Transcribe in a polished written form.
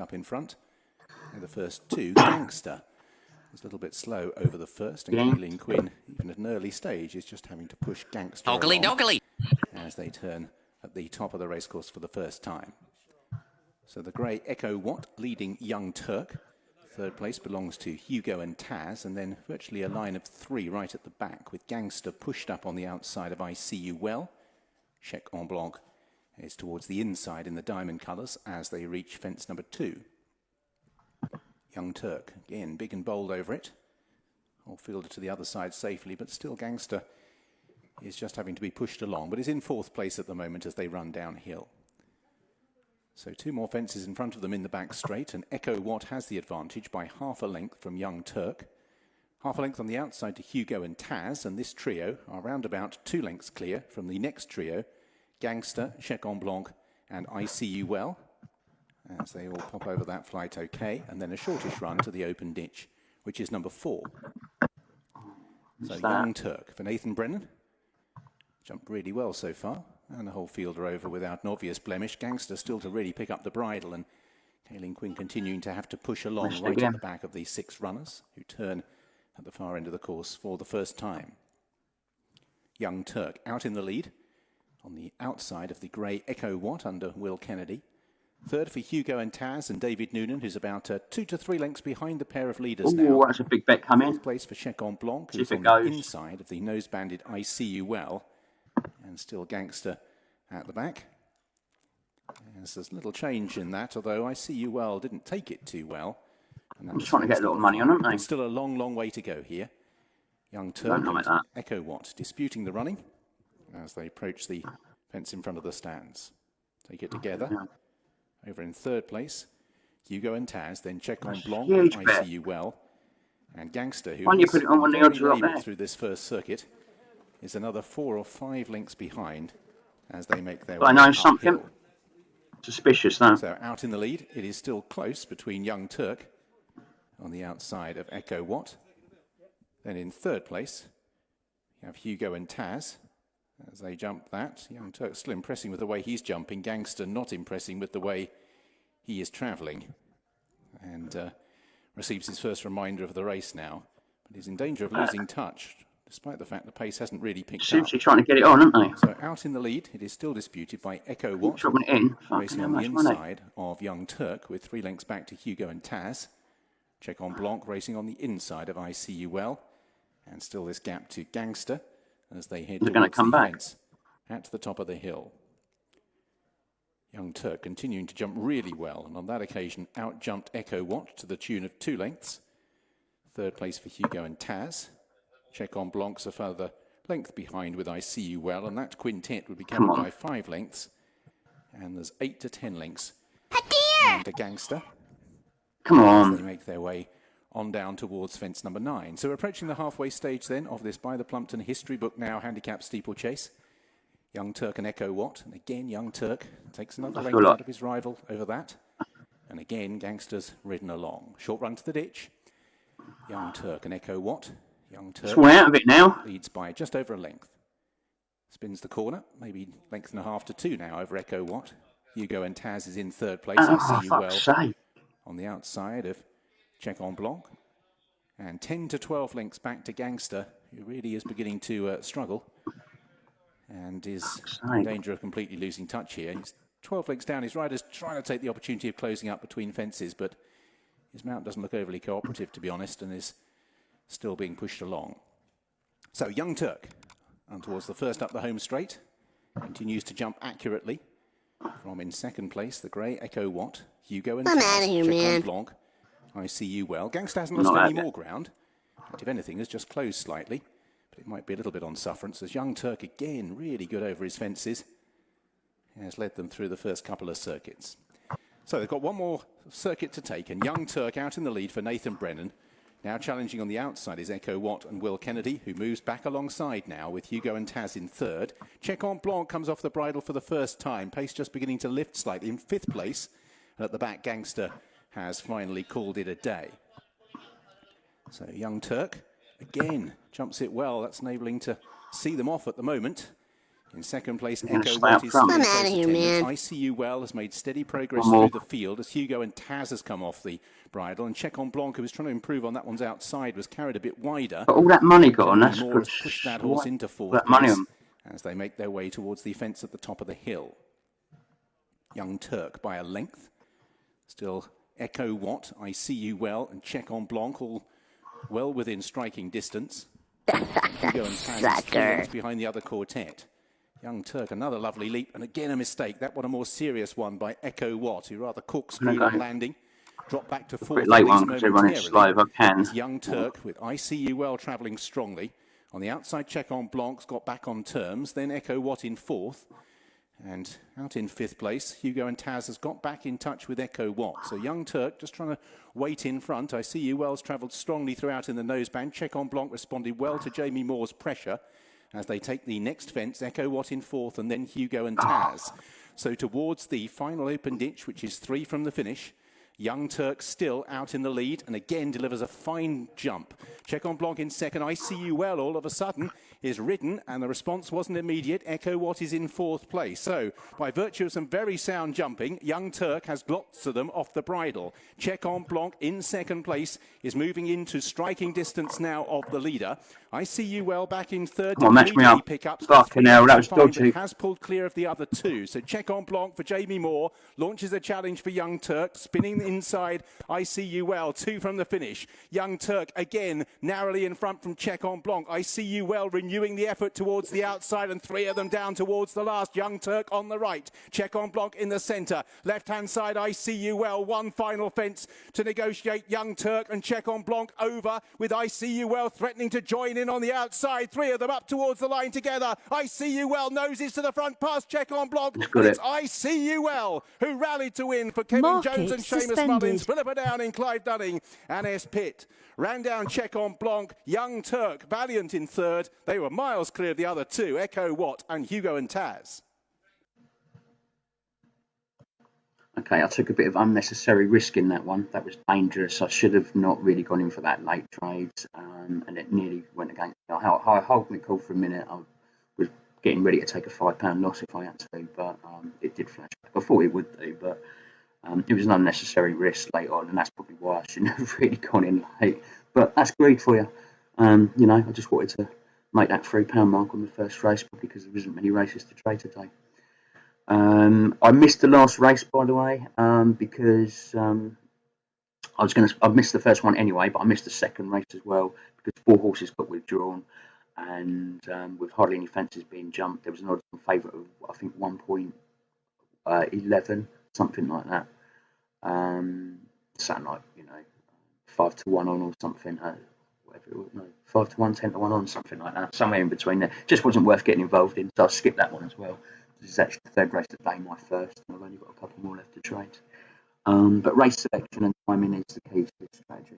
picked up in front. And the first two, Gangster was a little bit slow over the first, and Kaylin Quinn, even at an early stage, is just having to push Gangster along as they turn at the top of the racecourse for the first time. So the grey Echo Watt leading Young Turk. Third place belongs to Hugo and Taz, and then virtually a line of three right at the back, with Gangster pushed up on the outside of I See You Well. Check en Blanc is towards the inside in the diamond colours as they reach fence number 2. Young Turk, again, big and bold over it. All fielded to the other side safely, but still Gangster is just having to be pushed along, but is in 4th place at the moment as they run downhill. So 2 more fences in front of them in the back straight, and Echo Watt has the advantage by half a length from Young Turk. Half a length on the outside to Hugo and Taz, and this trio are round about 2 lengths clear from the next trio, Gangster, Check en Blanc, and I See You Well, as they all pop over that flight okay, and then a shortish run to the open ditch, which is number 4. So Young Turk for Nathan Brennan. Jumped really well so far, and the whole field are over without an obvious blemish. Gangster still to really pick up the bridle, and Kaylin Quinn continuing to have to push along right at the back of these 6 runners who turn at the far end of the course for the first time. Young Turk out in the lead on the outside of the grey Echo Watt under Will Kennedy. Third for Hugo and Taz and David Noonan, who's about 2 to 3 lengths behind the pair of leaders now. Oh, that's a big bet coming. 4th place for Check en Blanc, who's on the inside of the nose-banded I See You Well. And still Gangster at the back. Yes, there's little change in that, although I See You Well didn't take it too well. I'm trying to get a little money on, aren't they? Still a long, long way to go here. Young Turk and Echo Watt disputing the running as they approach the fence in front of the stands. Take it together. Over in 3rd place, Hugo and Taz, then Check en Blanc, I See You Well. And Gangster, who has been very laboured through this first circuit, is another 4 or 5 lengths behind as they make their way uphill. I know something suspicious, though. So out in the lead, it is still close between Young Turk on the outside of Echo Watt. Then in 3rd place, you have Hugo and Taz as they jump that. Young Turk still impressing with the way he's jumping. Gangster not impressing with the way he is travelling. And receives his first reminder of the race now. But he's in danger of losing touch, despite the fact the pace hasn't really picked up. Seems to be trying to get it on, aren't they? So out in the lead, it is still disputed by Echo Watt, racing on the inside of Young Turk, with 3 lengths back to Hugo and Taz. Check en Blanc racing on the inside of I See You Well. And still this gap to Gangster as they head towards the fence at the top of the hill. Young Turk continuing to jump really well, and on that occasion out-jumped Echo Watt to the tune of 2 lengths. 3rd place for Hugo and Taz. Check en Blanc's a further length behind with I See You Well, and that quintet would be covered by 5 lengths. And there's 8 to 10 lengths. And a Gangster. Come on. As they make their way on down towards fence number 9. So we're approaching the halfway stage then of this By the Plumpton History Book Now handicap steeplechase. Young Turk and Echo Watt. And again, Young Turk takes another length out of his rival over that. And again, Gangster's ridden along. Short run to the ditch. Young Turk and Echo Watt. Young Turk out of it now. Leads by just over a length. Spins the corner, maybe length and a half to 2 now over Echo Watt. Hugo and Taz is in 3rd place. I See You Well on the outside of Check en Blanc. And 10 to 12 lengths back to Gangster, who really is beginning to struggle and is in danger of completely losing touch here. He's 12 lengths down. His rider's trying to take the opportunity of closing up between fences, but his mount doesn't look overly cooperative, to be honest, and is still being pushed along. So Young Turk, on towards the first up the home straight, continues to jump accurately. From in 2nd place, the grey Echo Watt, Hugo and Taz, Check en Blanc, I See You Well. Gangster hasn't lost any more ground. If anything, has just closed slightly, but it might be a little bit on sufferance as Young Turk, again, really good over his fences, has led them through the first couple of circuits. So they've got one more circuit to take, and Young Turk out in the lead for Nathan Brennan. Now challenging on the outside is Echo Watt and Will Kennedy, who moves back alongside now with Hugo and Taz in 3rd. Check en Blanc comes off the bridle for the first time. Pace just beginning to lift slightly in 5th place. And at the back, Gangster has finally called it a day. So Young Turk, again, jumps it well. That's enabling to see them off at the moment. In second place, gonna Echo stay Watt up is front. still in I'm outta close here, attendance. man. ICU Well has made steady progress One more. through the field as Hugo and Taz has come off the bridle. And Check on Blanc, who was trying to improve on that one's outside, was carried a bit wider. But all that money got on, Jamie that's Moore good. has pushed that horse into fourth That money place on. as they make their way towards the fence at the top of the hill. Young Turk by a length. Still Echo Watt, ICU Well, and Check on Blanc all well within striking distance. Hugo and Taz is 3 lengths behind the other quartet. Young Turk, another lovely leap, and again a mistake. That one a more serious one by Echo Watt, who rather corkscrewed on landing. Dropped back to fourth, late at least one because everyone is slow momentarily. if I can. As Young Turk, with ICU Well travelling strongly. On the outside, Check on Blanc's got back on terms. Then Echo Watt in fourth. And out in fifth place, Hugo and Taz has got back in touch with Echo Watt. So Young Turk just trying to wait in front. ICU Well's travelled strongly throughout in the noseband. Check on Blanc responded well to Jamie Moore's pressure as they take the next fence. Echo Watt in fourth, and then Hugo and Taz. So towards the final open ditch, which is 3 from the finish, Young Turk still out in the lead and again delivers a fine jump. Check on Blanc in second. ICU Well all of a sudden is ridden and the response wasn't immediate. Echo Watt is in fourth place. So by virtue of some very sound jumping, Young Turk has lots of them off the bridle. Check on Blanc in second place is moving into striking distance now of the leader. ICU Well back in third. Come on, match me up. Pickups. Fucking hell, that was dodgy. Has pulled clear of the other two. So Check on Blanc for Jamie Moore launches a challenge for Young Turk, spinning inside ICU Well, 2 from the finish. Young Turk again narrowly in front from Check on Blanc. ICU Well renewing the effort towards the outside and 3 of them down towards the last. Young Turk on the right. Check on Blanc in the centre. Left-hand side ICU Well. One final fence to negotiate. Young Turk and Check on Blanc over with ICU Well threatening to join in on the outside. 3 of them up towards the line together. ICU Well noses to the front past Check on Blanc. And it's ICU Well who rallied to win for Kevin Jones and Seamus Mullins, Philippa Downing, Clive Dunning and S. Pitt. Ran down Check on Blanc, Young Turk, Valiant in third. They were miles clear of the other two, Echo Watt and Hugo and Taz. Okay, I took a bit of unnecessary risk in that one. That was dangerous. I should have not really gone in for that late trade, and it nearly went against me. I held my call for a minute. I was getting ready to take a £5 loss if I had to, but it did flash back. I thought it would do, but it was an unnecessary risk late on, and that's probably why I shouldn't have really gone in late. But that's greed for you. You know, I just wanted to make that £3 mark on the first race, probably because there isn't many races to trade today. I missed the last race, by the way, because I've missed the first one anyway, but I missed the second race as well because 4 horses got withdrawn, and with hardly any fences being jumped, there was an odds on favourite of I think 1.11, something like that. Something like 5 to 1 on or something. Whatever it was, no, 5 to 1, 10 to 1 on, something like that. Somewhere in between there. Just wasn't worth getting involved in, so I skipped that one as well. This is actually the third race of the day, my first, and I've only got a couple more left to trade. But race selection and timing is the key to this strategy.